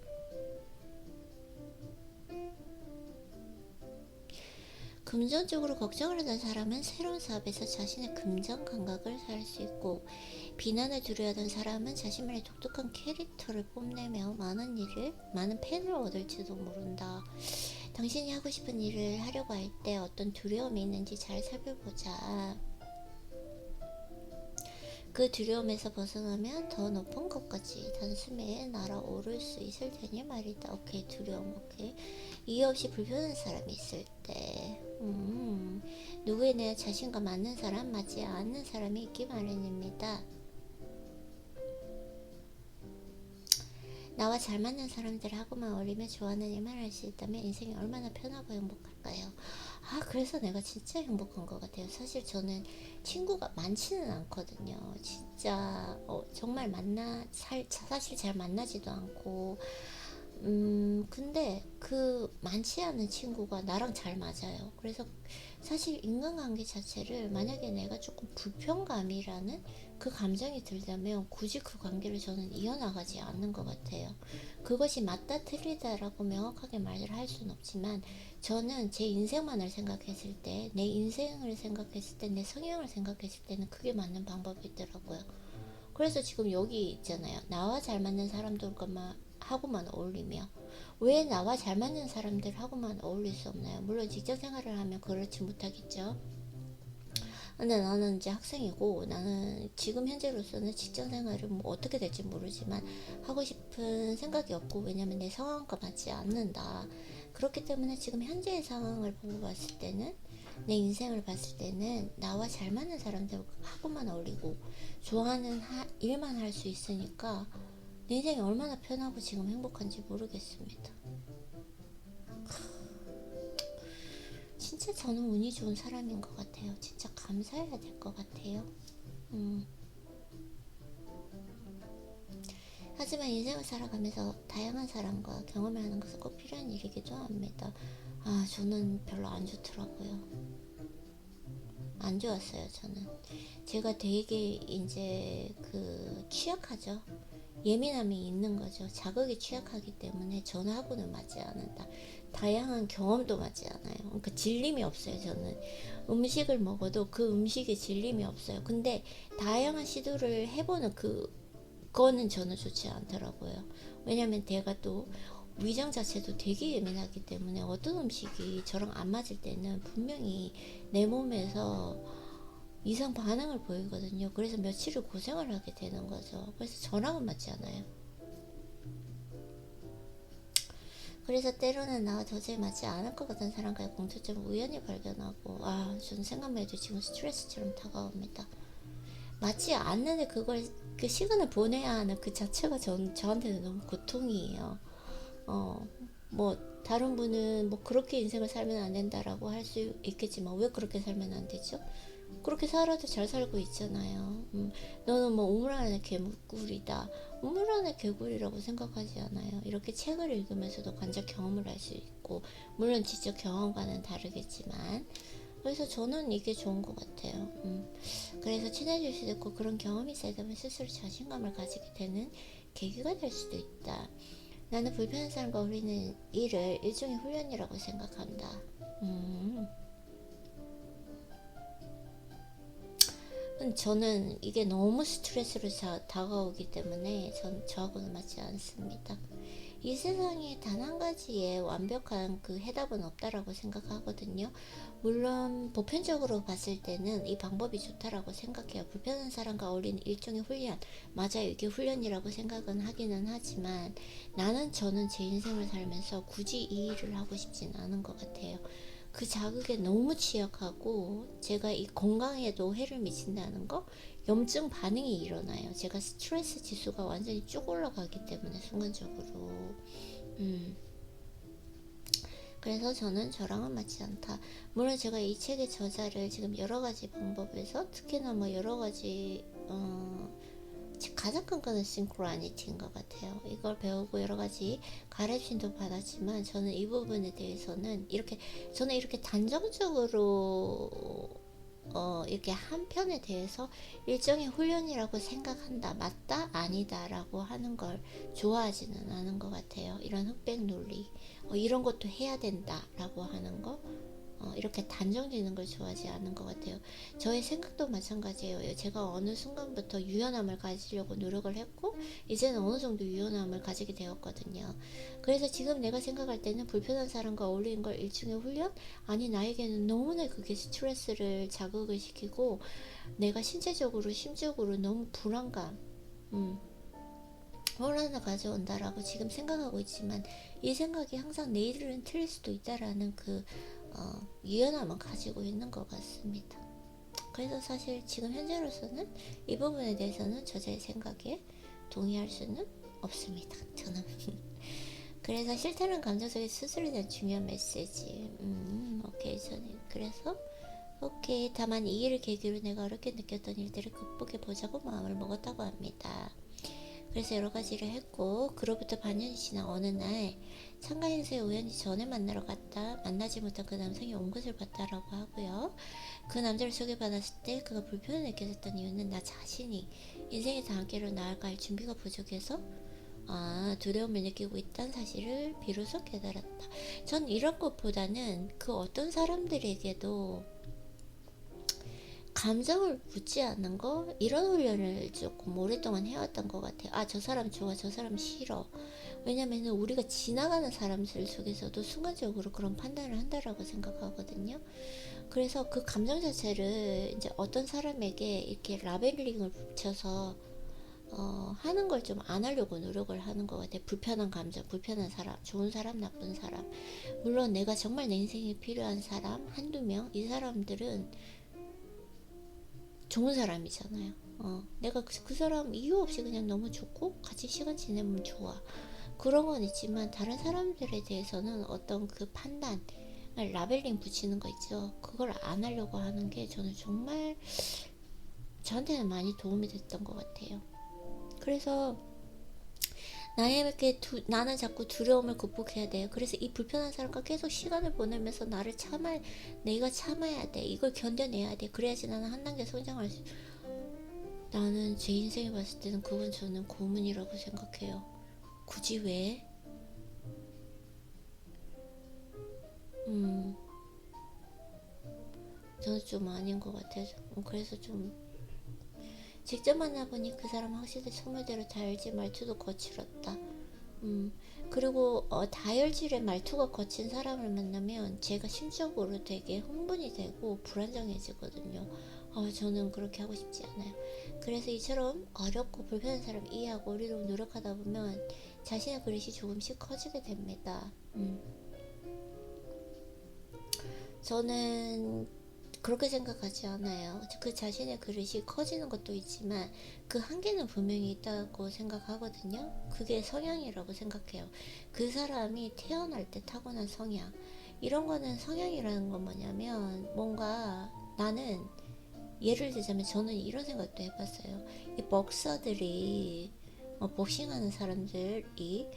금전적으로 걱정을 하는 사람은 새로운 사업에서 자신의 금전 감각을 살 수 있고 비난을 두려워하던 사람은 자신만의 독특한 캐릭터를 뽐내며 많은 팬을 얻을지도 모른다. 당신이 하고 싶은 일을 하려고 할 때 어떤 두려움이 있는지 잘 살펴보자. 그 두려움에서 벗어나면 더 높은 것까지 단숨에 날아오를 수 있을 테니 말이다. 오케이, 두려움. 오케이. 이유 없이 불편한 사람이 있을 때 누구에 대한 자신과 맞는 사람, 맞지 않는 사람이 있기 마련입니다. 나와 잘 맞는 사람들하고만 어울리며 좋아하는 일만 할 수 있다면 인생이 얼마나 편하고 행복할까요? 그래서 내가 진짜 행복한 것 같아요. 사실 저는 친구가 많지는 않거든요. 진짜 정말 사실 잘 만나지도 않고 근데 그 많지 않은 친구가 나랑 잘 맞아요. 그래서 사실 인간관계 자체를 만약에 내가 조금 불편감이라는 그 감정이 들다면 굳이 그 관계를 저는 이어나가지 않는 것 같아요. 그것이 맞다 틀리다라고 명확하게 말을 할 수는 없지만 저는 제 인생만을 생각했을 때, 내 인생을 생각했을 때, 내 성향을 생각했을 때는 그게 맞는 방법이 있더라고요. 그래서 지금 여기 있잖아요. 나와 잘 맞는 사람들과만 하고만 어울리며 왜 나와 잘 맞는 사람들하고만 어울릴 수 없나요? 물론 직장 생활을 하면 그렇지 못하겠죠. 근데 나는 이제 학생이고 나는 지금 현재로서는 직장 생활을 뭐 어떻게 될지 모르지만 하고 싶은 생각이 없고 왜냐면 내 상황과 맞지 않는다. 그렇기 때문에 지금 현재의 상황을 보고 봤을 때는 내 인생을 봤을 때는 나와 잘 맞는 사람들하고만 어울리고 좋아하는 일만 할 수 있으니까 내 인생이 얼마나 편하고 지금 행복한지 모르겠습니다. 진짜 저는 운이 좋은 사람인 것 같아요. 진짜 감사해야 될 것 같아요. 음. 하지만 인생을 살아가면서 다양한 사람과 경험을 하는 것은 꼭 필요한 일이기도 합니다. 저는 별로 안 좋더라고요. 안 좋았어요, 저는. 제가 되게 이제 취약하죠. 예민함이 있는 거죠. 자극에 취약하기 때문에 전하고는 맞지 않는다. 다양한 경험도 맞지 않아요. 그러니까 질림이 없어요. 저는 음식을 먹어도 그 음식에 질림이 없어요. 근데 다양한 시도를 해보는 그거는 저는 좋지 않더라고요. 왜냐면 제가 또 위장 자체도 되게 예민하기 때문에 어떤 음식이 저랑 안 맞을 때는 분명히 내 몸에서 이상 반응을 보이거든요. 그래서 며칠을 고생을 하게 되는 거죠. 그래서 저랑은 맞지 않아요. 그래서 때로는 나와 도저히 맞지 않을 것 같은 사람과의 공통점을 우연히 발견하고 저는 생각만 해도 지금 스트레스처럼 다가옵니다. 맞지 않는데 그걸 그 시간을 보내야 하는 그 자체가 저한테는 너무 고통이에요. 어, 뭐 다른 분은 뭐 그렇게 인생을 살면 안 된다라고 할 수 있겠지만 왜 그렇게 살면 안 되죠? 그렇게 살아도 잘 살고 있잖아요. 너는 뭐 우물 안의 개구리다. 우물 안의 개구리라고 생각하지 않아요. 이렇게 책을 읽으면서도 간접 경험을 할 수 있고, 물론 직접 경험과는 다르겠지만, 그래서 저는 이게 좋은 것 같아요. 그래서 친해질 수도 있고 그런 경험이 쌓이다 보면 스스로 자신감을 가지게 되는 계기가 될 수도 있다. 나는 불편한 사람과 어울리는 일을 일종의 훈련이라고 생각한다. 저는 이게 너무 스트레스로 다가오기 때문에 저하고는 맞지 않습니다. 이 세상에 단 한 가지의 완벽한 그 해답은 없다라고 생각하거든요. 물론 보편적으로 봤을 때는 이 방법이 좋다라고 생각해요. 불편한 사람과 어울리는 일종의 훈련. 맞아요. 이게 훈련이라고 생각은 하기는 하지만 저는 제 인생을 살면서 굳이 이 일을 하고 싶진 않은 것 같아요. 그 자극에 너무 취약하고 제가 이 건강에도 해를 미친다는 거 염증 반응이 일어나요. 제가 스트레스 지수가 완전히 쭉 올라가기 때문에 순간적으로 그래서 저는 저랑은 맞지 않다. 물론 제가 이 책의 저자를 지금 여러 가지 방법에서 특히나 뭐 여러 가지 가장 큰 거는 싱크로니티인 것 같아요. 이걸 배우고 여러 가지 가르침도 받았지만 저는 이 부분에 대해서는 저는 이렇게 단정적으로 이렇게 한 편에 대해서 일종의 훈련이라고 생각한다, 맞다, 아니다라고 하는 걸 좋아하지는 않은 것 같아요. 이런 흑백 논리, 이런 것도 해야 된다라고 하는 거, 이렇게 단정지는 걸 좋아하지 않는 것 같아요. 저의 생각도 마찬가지예요. 제가 어느 순간부터 유연함을 가지려고 노력을 했고 이제는 어느 정도 유연함을 가지게 되었거든요. 그래서 지금 내가 생각할 때는 불편한 사람과 어울리는 걸 일종의 훈련? 아니 나에게는 너무나 그게 스트레스를 자극을 시키고 내가 신체적으로 심적으로 너무 불안감 혼란을 가져온다라고 지금 생각하고 있지만 이 생각이 항상 내일은 틀릴 수도 있다라는 유연함은 가지고 있는 것 같습니다. 그래서 사실 지금 현재로서는 이 부분에 대해서는 저자의 생각에 동의할 수는 없습니다. 저는. 그래서 싫다는 감정 속에 스스로에 대한 중요한 메시지. 오케이. 저는 그래서 오케이. 다만 이 일을 계기로 내가 어렵게 느꼈던 일들을 극복해 보자고 마음을 먹었다고 합니다. 그래서 여러 가지를 했고, 그로부터 반년이 지나 어느 날 참가 행사에 우연히 전에 만나러 갔다 만나지 못한 그 남성이 온 것을 봤다라고 하고요. 그 남자를 소개받았을 때 그가 불편을 느꼈던 이유는 나 자신이 인생의 단계로 나아갈 준비가 부족해서 두려움을 느끼고 있다는 사실을 비로소 깨달았다. 전 이런 것보다는 그 어떤 사람들에게도 감정을 묻지 않는 거, 이런 훈련을 조금 오랫동안 해왔던 것 같아요. 저 사람 좋아, 저 사람 싫어. 왜냐면은 우리가 지나가는 사람들 속에서도 순간적으로 그런 판단을 한다라고 생각하거든요. 그래서 그 감정 자체를 이제 어떤 사람에게 이렇게 라벨링을 붙여서 하는 걸 좀 안 하려고 노력을 하는 것 같아요. 불편한 감정, 불편한 사람, 좋은 사람, 나쁜 사람. 물론 내가 정말 내 인생에 필요한 사람 한두 명, 이 사람들은 좋은 사람이잖아요. 내가 그 사람 이유 없이 그냥 너무 좋고 같이 시간 지내면 좋아. 그런 건 있지만 다른 사람들에 대해서는 어떤 그 판단, 라벨링 붙이는 거 있죠. 그걸 안 하려고 하는 게 저는 정말 저한테는 많이 도움이 됐던 것 같아요. 그래서 나는 자꾸 두려움을 극복해야 돼요. 그래서 이 불편한 사람과 계속 시간을 보내면서 내가 참아야 돼. 이걸 견뎌내야 돼. 그래야지 나는 한 단계 성장할 수. 나는 제 인생에 봤을 때는 그건 저는 고문이라고 생각해요. 굳이 왜? 저는 좀 아닌 것 같아요. 그래서 좀 직접 만나보니 그 사람 확실히 소문대로 다혈질 말투도 거칠었다. 그리고 다혈질의 말투가 거친 사람을 만나면 제가 심적으로 되게 흥분이 되고 불안정해지거든요. 저는 그렇게 하고 싶지 않아요. 그래서 이처럼 어렵고 불편한 사람 이해하고 우리로 노력하다 보면 자신의 그릇이 조금씩 커지게 됩니다. 저는 그렇게 생각하지 않아요. 그 자신의 그릇이 커지는 것도 있지만 그 한계는 분명히 있다고 생각하거든요. 그게 성향이라고 생각해요. 그 사람이 태어날 때 타고난 성향. 이런 거는 성향이라는 건 뭐냐면 뭔가 나는 예를 들자면 저는 이런 생각도 해봤어요. 이 복서들이 복싱하는 사람들이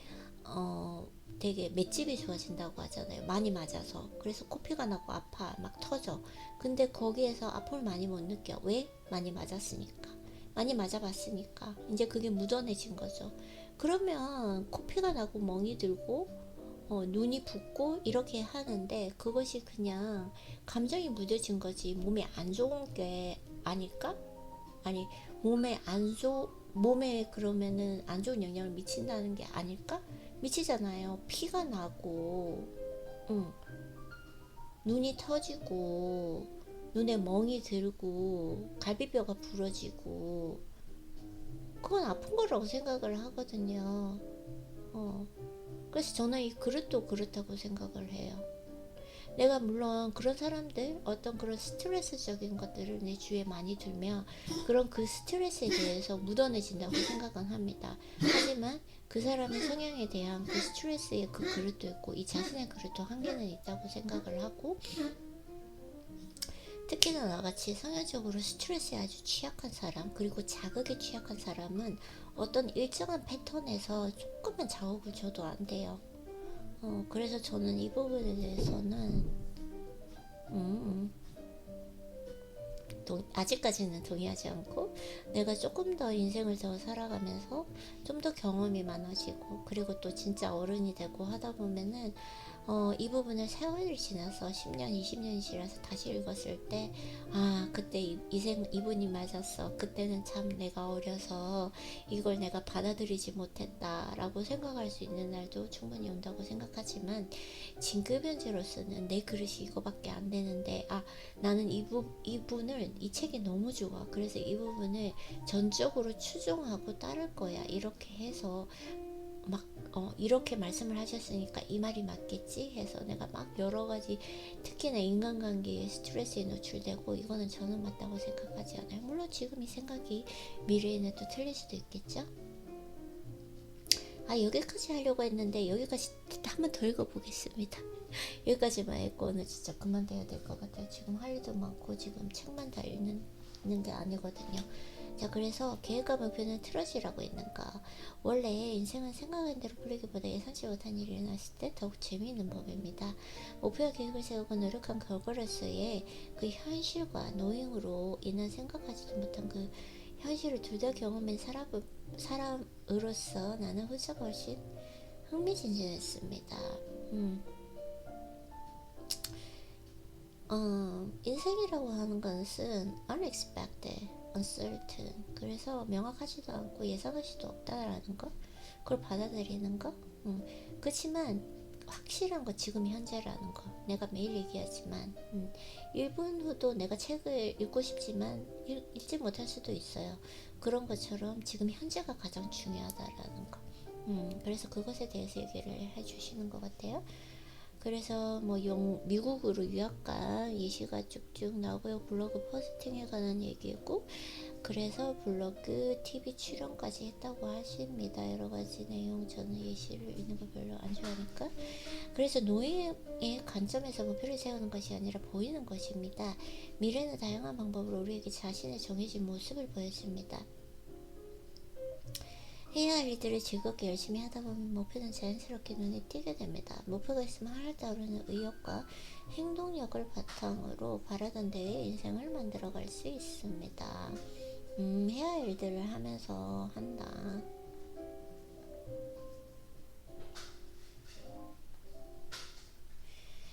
되게 맷집이 좋아진다고 하잖아요. 많이 맞아서. 그래서 코피가 나고 아파. 막 터져. 근데 거기에서 아픔을 많이 못 느껴. 왜? 많이 맞았으니까. 많이 맞아봤으니까. 이제 그게 묻어내진 거죠. 그러면 코피가 나고 멍이 들고 눈이 붓고 이렇게 하는데 그것이 그냥 감정이 묻어진 거지 몸에 안 좋은 게 아닐까? 아니 몸에 그러면은 안 좋은 영향을 미친다는 게 아닐까? 미치잖아요. 피가 나고, 응. 눈이 터지고, 눈에 멍이 들고, 갈비뼈가 부러지고, 그건 아픈 거라고 생각을 하거든요. 그래서 저는 이 그릇도 그렇다고 생각을 해요. 내가 물론 그런 사람들 어떤 그런 스트레스적인 것들을 내 주위에 많이 두면 그런 그 스트레스에 대해서 묻어내진다고 생각은 합니다. 하지만 그 사람의 성향에 대한 그 스트레스의 그 그릇도 있고 이 자신의 그릇도 한계는 있다고 생각을 하고 특히나 나같이 성향적으로 스트레스에 아주 취약한 사람 그리고 자극에 취약한 사람은 어떤 일정한 패턴에서 조금만 자극을 줘도 안 돼요. 그래서 저는 이 부분에 대해서는 아직까지는 동의하지 않고 내가 조금 더 인생을 더 살아가면서 좀 더 경험이 많아지고 그리고 또 진짜 어른이 되고 하다 보면은 이 부분을 세월이 지나서 10년, 20년이 지나서 다시 읽었을 때 그때 이분이 맞았어. 그때는 참 내가 어려서 이걸 내가 받아들이지 못했다 라고 생각할 수 있는 날도 충분히 온다고 생각하지만 진급 현재로서는 내 그릇이 이거밖에 안 되는데 나는 이분을 이 책이 너무 좋아. 그래서 이 부분을 전적으로 추종하고 따를 거야. 이렇게 해서 막 이렇게 말씀을 하셨으니까 이 말이 맞겠지 해서 내가 막 여러 가지, 특히나 인간관계에 스트레스에 노출되고, 이거는 저는 맞다고 생각하지 않아요. 물론 지금 이 생각이 미래에는 또 틀릴 수도 있겠죠. 여기까지 하려고 했는데 여기까지 한 번 더 읽어보겠습니다. 여기까지만 읽고 오늘 진짜 그만둬야 될 것 같아요. 지금 할 일도 많고 지금 책만 다 읽는 게 아니거든요. 자, 그래서 계획과 목표는 틀어지라고 있는가. 원래 인생은 생각한 대로 풀리기보다 예상치 못한 일이 일어났을 때 더욱 재미있는 법입니다. 목표와 계획을 세우고 노력한 결과로서의 그 현실과 노행으로 인한 생각하지도 못한 그 현실을 둘 다 경험한 사람으로서 나는 후자가 훨씬 흥미진진했습니다. 인생이라고 하는 것은 unexpected, uncertain. 그래서 명확하지도 않고 예상할 수도 없다라는 거, 그걸 받아들이는 거. 그렇지만 확실한 거 지금 현재라는 거. 내가 매일 얘기하지만 1분 후도 내가 책을 읽고 싶지만 읽지 못할 수도 있어요. 그런 것처럼 지금 현재가 가장 중요하다라는 거. 그래서 그것에 대해서 얘기를 해주시는 것 같아요. 그래서 뭐 미국으로 유학간 예시가 쭉쭉 나오고요. 블로그 포스팅에 관한 얘기고, 그래서 블로그 TV 출연까지 했다고 하십니다. 여러 가지 내용, 저는 예시를 읽는 거 별로 안 좋아하니까. 그래서 노예의 관점에서 목표를 세우는 것이 아니라 보이는 것입니다. 미래는 다양한 방법으로 우리에게 자신의 정해진 모습을 보여줍니다. 해야 할 일들을 즐겁게 열심히 하다 보면 목표는 자연스럽게 눈에 띄게 됩니다. 목표가 있으면 하늘 따르는 의욕과 행동력을 바탕으로 바라던 대의 인생을 만들어갈 수 있습니다. 해야 할 일들을 하면서 한다.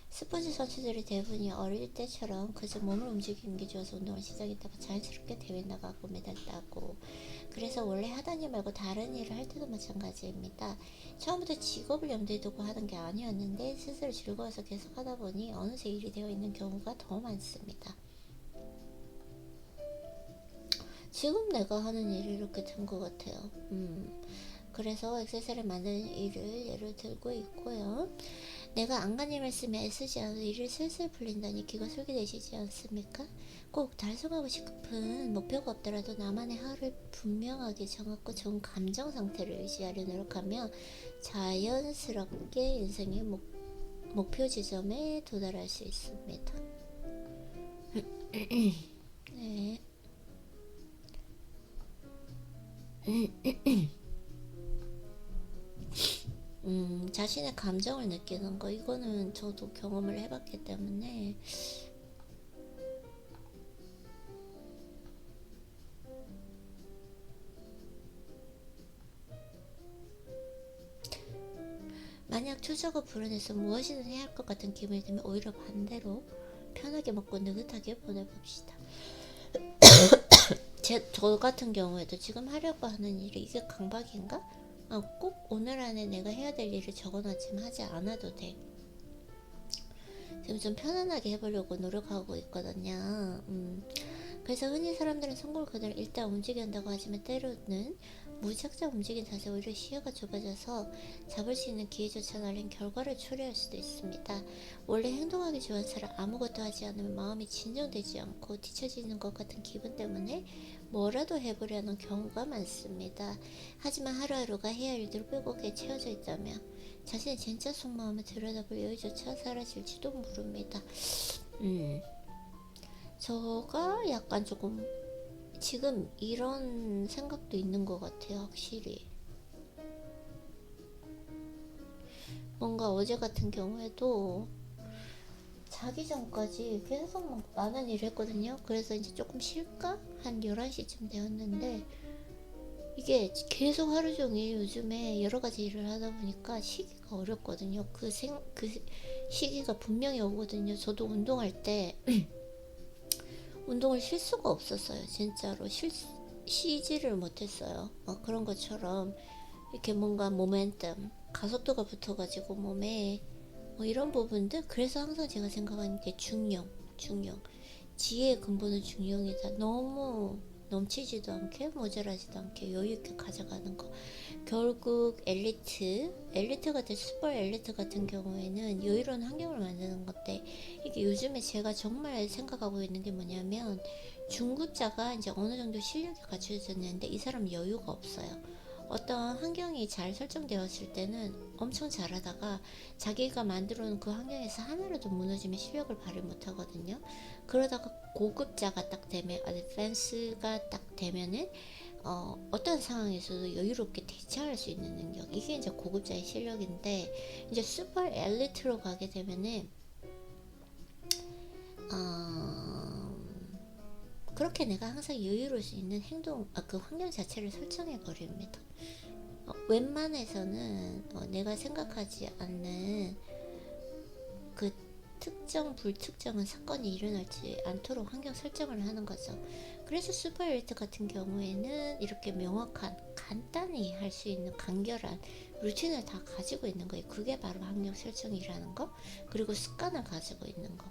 스포츠 선수들의 대부분이 어릴 때처럼 그저 몸을 움직이는 게 좋아서 운동을 시작했다가 자연스럽게 대회 나가고 메달 따고, 그래서 원래 하던 일 말고 다른 일을 할 때도 마찬가지입니다. 처음부터 직업을 염두에 두고 하던 게 아니었는데 스스로 즐거워서 계속 하다 보니 어느새 일이 되어 있는 경우가 더 많습니다. 지금 내가 하는 일이 이렇게 된 것 같아요. 그래서 엑셀을 만드는 일을 예를 들고 있고요. 내가 안간힘을 쓰며 애쓰지 않아도 일이 슬슬 풀린다니 기가 솔깃해지지 않습니까? 꼭 달성하고 싶은 목표가 없더라도 나만의 하루를 분명하게 정하고 좋은 감정 상태를 유지하려 노력하며 자연스럽게 인생의 목표 지점에 도달할 수 있습니다. 네. 자신의 감정을 느끼는 거, 이거는 저도 경험을 해봤기 때문에 만약 초조하고 불안해서 무엇이든 해야 할 것 같은 기분이 들면 오히려 반대로 편하게 먹고 느긋하게 보내봅시다. 저 같은 경우에도 지금 하려고 하는 일이 이게 강박인가? 꼭 오늘 안에 내가 해야 될 일을 적어놨지만 하지 않아도 돼. 지금 좀 편안하게 해보려고 노력하고 있거든요. 그래서 흔히 사람들은 성공을 그대로 일단 움직여야 한다고 하지만 때로는 무작정 움직인 자세 오히려 시야가 좁아져서 잡을 수 있는 기회조차 날린 결과를 초래할 수도 있습니다. 원래 행동하기 좋아하는 사람, 아무것도 하지 않으면 마음이 진정되지 않고 뒤처지는 것 같은 기분 때문에 뭐라도 해보려는 경우가 많습니다. 하지만 하루하루가 해야 할 일대로 빼곡하게 채워져 있다면 자신의 진짜 속마음을 들여다볼 여유조차 사라질지도 모릅니다. 저가 약간 조금 지금 이런 생각도 있는 것 같아요. 확실히 뭔가 어제 같은 경우에도 자기 전까지 계속 막 많은 일을 했거든요. 그래서 이제 조금 쉴까? 한 11시쯤 되었는데 이게 계속 하루 종일 요즘에 여러 가지 일을 하다 보니까 쉬기가 어렵거든요. 그 시기가 분명히 오거든요. 저도 운동할 때 운동을 쉴 수가 없었어요. 진짜로 쉬지를 못했어요. 그런 것처럼 이렇게 뭔가 모멘텀, 가속도가 붙어가지고 몸에 이런 부분들. 그래서 항상 제가 생각하는 게 중용. 지혜의 근본은 중용이다. 너무 넘치지도 않게 모자라지도 않게 여유 있게 가져가는 거. 결국 엘리트 같은 슈퍼 엘리트 같은 경우에는 여유로운 환경을 만드는 건데, 이게 요즘에 제가 정말 생각하고 있는 게 뭐냐면, 중급자가 이제 어느 정도 실력이 갖춰졌는데 이 사람 여유가 없어요. 어떤 환경이 잘 설정되었을 때는 엄청 잘하다가 자기가 만들어 놓은 그 환경에서 하나라도 무너지면 실력을 발휘 못 하거든요. 그러다가 고급자가 딱 되면, 어드밴스가 딱 되면은 어떤 상황에서도 여유롭게 대처할 수 있는 능력, 이게 이제 고급자의 실력인데, 이제 슈퍼 엘리트로 가게 되면은 그렇게 내가 항상 여유로울 수 있는 행동, 그 환경 자체를 설정해 버립니다. 웬만해서는 내가 생각하지 않는 그 특정 불특정한 사건이 일어나지 않도록 환경 설정을 하는 거죠. 그래서 슈퍼 엘리트 같은 경우에는 이렇게 명확한, 간단히 할 수 있는 간결한 루틴을 다 가지고 있는 거예요. 그게 바로 환경 설정이라는 거, 그리고 습관을 가지고 있는 거,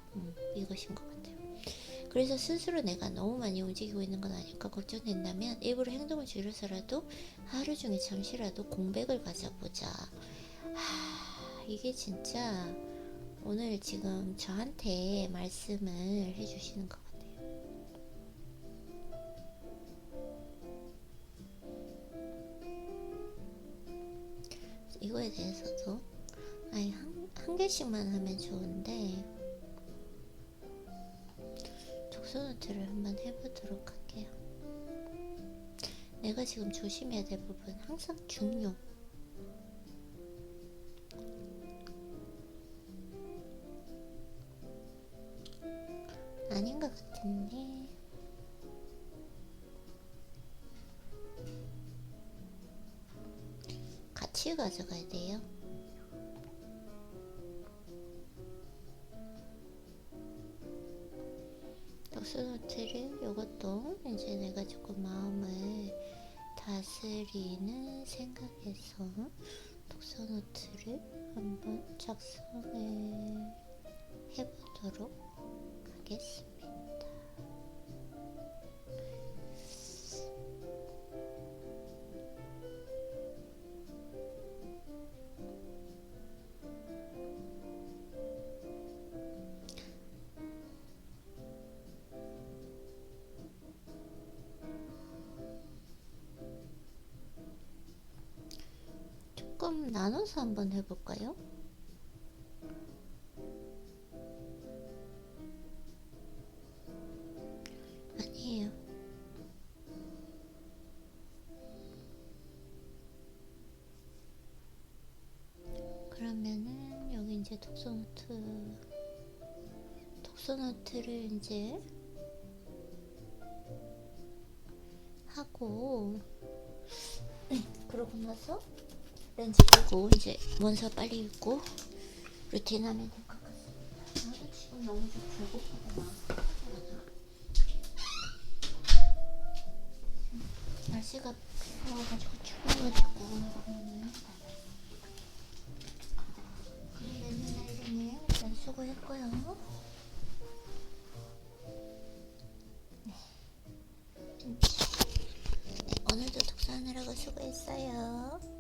이것인 것 같아요. 그래서 스스로 내가 너무 많이 움직이고 있는 건 아닐까 걱정된다면 일부러 행동을 줄여서라도 하루 중에 잠시라도 공백을 가져보자. 이게 진짜 오늘 지금 저한테 말씀을 해주시는 것 같아요. 이거에 대해서도 한 개씩만 하면 좋은데, 독서노트를 한번 해보도록 할게요. 내가 지금 조심해야 될 부분, 항상 중요, 아닌 것 같은데, 같이 가져가야 돼요. 독서노트를, 이것도 이제 내가 조금 마음을 다스리는 생각에서 독서노트를 한번 작성을 해보도록 하겠습니다. 조금 나눠서 한번 해볼까요? 아니에요. 그러면은 여기 이제 독서노트를 이제 하고, 그러고 나서 렌즈 끼고 이제 원서 빨리 읽고 루틴 하면 될 것 같습니다. 나도 지금 너무 좀 배고프구나. 날씨가 더워가지고 추워가지고 그러면은 일단 수고했고요. 네. 오늘도 독서하느라고 수고했어요.